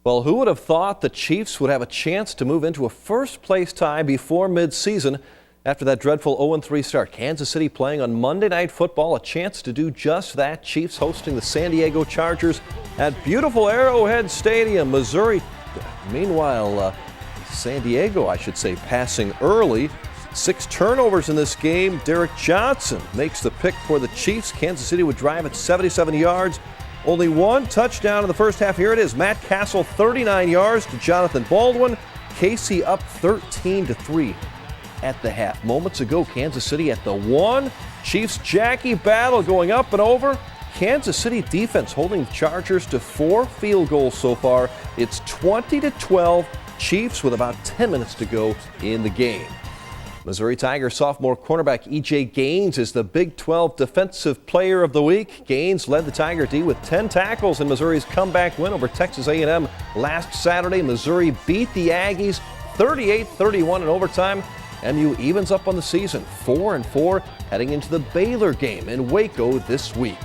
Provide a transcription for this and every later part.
Well, who would have thought the Chiefs would have a chance to move into a first-place tie before midseason after that dreadful 0-3 start? Kansas City playing on Monday Night Football, a chance to do just that. Chiefs hosting the San Diego Chargers at beautiful Arrowhead Stadium, Missouri. Meanwhile, San Diego, I should say, passing early. 6 turnovers in this game. Derek Johnson makes the pick for the Chiefs. Kansas City would drive at 77 yards. Only 1 touchdown in the first half. Here it is. Matt Castle, 39 yards to Jonathan Baldwin. Casey up 13-3 at the half. Moments ago, Kansas City at the 1. Chiefs Jackie battle going up and over. Kansas City defense holding the Chargers to 4 field goals so far. It's 20-12. Chiefs with about 10 minutes to go in the game. Missouri Tigers sophomore cornerback E.J. Gaines is the Big 12 Defensive Player of the Week. Gaines led the Tiger D with 10 tackles in Missouri's comeback win over Texas A&M last Saturday. Missouri beat the Aggies 38-31 in overtime. MU evens up on the season, 4-4, heading into the Baylor game in Waco this week.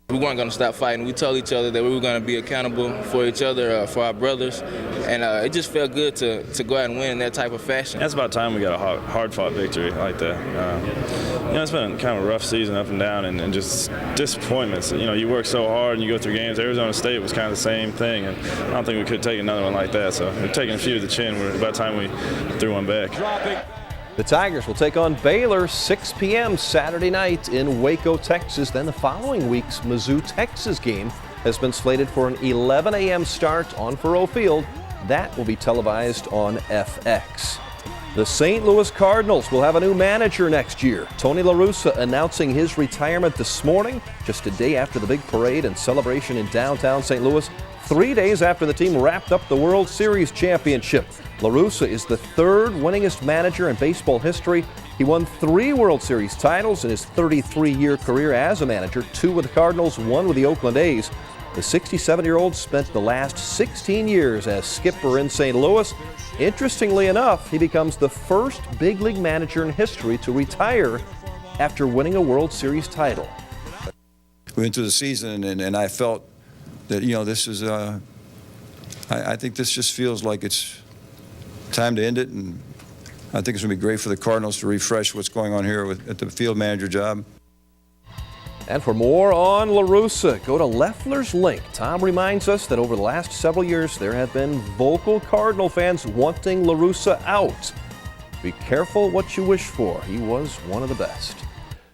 We weren't going to stop fighting. We told each other that we were going to be accountable for each other, for our brothers, and it just felt good to go out and win in that type of fashion. That's about time we got a hard-fought victory like that. It's been kind of a rough season up and down and just disappointments. You work so hard and you go through games. Arizona State was kind of the same thing, and I don't think we could take another one like that. So we're taking a few to the chin. About time we threw one back. The Tigers will take on Baylor 6 p.m. Saturday night in Waco, Texas. Then the following week's Mizzou-Texas game has been slated for an 11 a.m. start on Faurot Field. That will be televised on FX. The St. Louis Cardinals will have a new manager next year. Tony La Russa announcing his retirement this morning, just a day after the big parade and celebration in downtown St. Louis, 3 days after the team wrapped up the World Series championship. La Russa is the 3rd winningest manager in baseball history. He won 3 World Series titles in his 33-year career as a manager, 2 with the Cardinals, 1 with the Oakland A's. The 67-year-old spent the last 16 years as skipper in St. Louis. Interestingly enough, he becomes the first big league manager in history to retire after winning a World Series title. We went through the season, and I felt that, this is, I think this just feels like it's time to end it, and I think it's going to be great for the Cardinals to refresh what's going on here at the field manager job. And for more on La Russa, go to Leffler's Link. Tom reminds us that over the last several years, there have been vocal Cardinal fans wanting La Russa out. Be careful what you wish for. He was one of the best.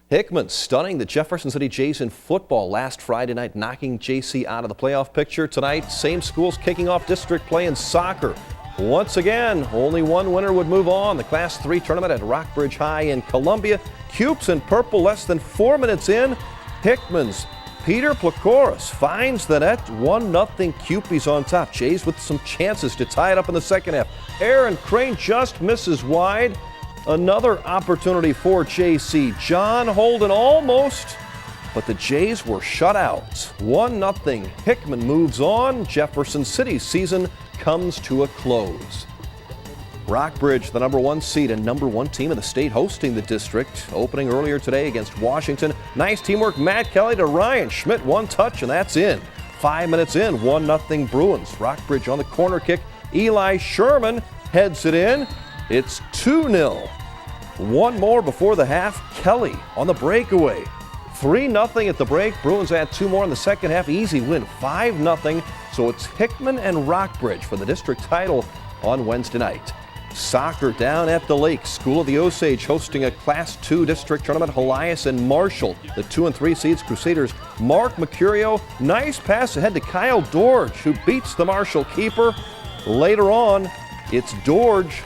Hickman stunning the Jefferson City Jays in football last Friday night, knocking JC out of the playoff picture. Tonight, same schools kicking off district play in soccer. Once again, only one winner would move on. The Class 3 tournament at Rockbridge High in Columbia. Cupes in purple less than 4 minutes in. Hickman's Peter Placoris finds the net. 1-0 Cupies on top. Jays with some chances to tie it up in the second half. Aaron Crane just misses wide. Another opportunity for JC. John Holden almost, but the Jays were shut out. 1-0. Hickman moves on. Jefferson City's season comes to a close. Rockbridge, the #1 seed and #1 team in the state, hosting the district, opening earlier today against Washington. Nice teamwork. Matt Kelly to Ryan Schmidt. 1 touch, and that's in. 5 minutes in, 1-0 Bruins. Rockbridge on the corner kick. Eli Sherman heads it in. It's 2-0. 1 more before the half. Kelly on the breakaway. 3-0 at the break. Bruins add 2 more in the second half. Easy win, 5-0. So it's Hickman and Rockbridge for the district title on Wednesday night. Soccer down at the lake. School of the Osage hosting a Class 2 district tournament. Helias and Marshall, the 2 and 3 seeds. Crusaders Mark Mercurio. Nice pass ahead to Kyle Dorge, who beats the Marshall keeper. Later on, it's Dorge,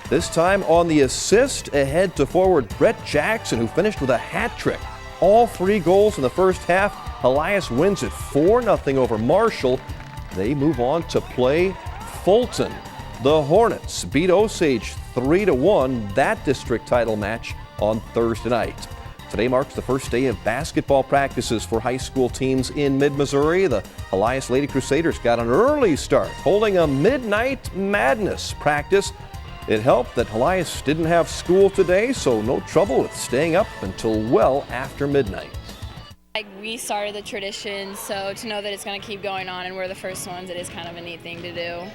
this time on the assist, ahead to forward Brett Jackson, who finished with a hat trick. All 3 goals in the first half. Helias wins it 4-0 over Marshall. They move on to play Fulton. The Hornets beat Osage 3-1, that district title match on Thursday night. Today marks the first day of basketball practices for high school teams in mid-Missouri. The Helias Lady Crusaders got an early start, holding a Midnight Madness practice. It helped that Helias didn't have school today, so no trouble with staying up until well after midnight. Like, we started the tradition, so to know that it's going to keep going on and we're the first ones, it is kind of a neat thing to do.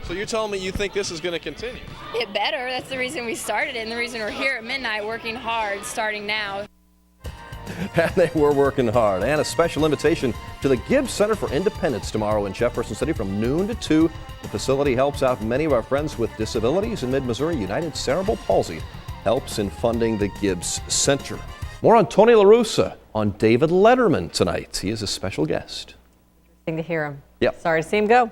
So you're telling me you think this is going to continue? It better. That's the reason we started it and the reason we're here at midnight working hard starting now. And they were working hard. And a special invitation to the Gibbs Center for Independence tomorrow in Jefferson City from noon to 2. The facility helps out many of our friends with disabilities in mid-Missouri. United Cerebral Palsy helps in funding the Gibbs Center. More on Tony La Russa on David Letterman tonight. He is a special guest. Interesting to hear him. Yep. Sorry to see him go.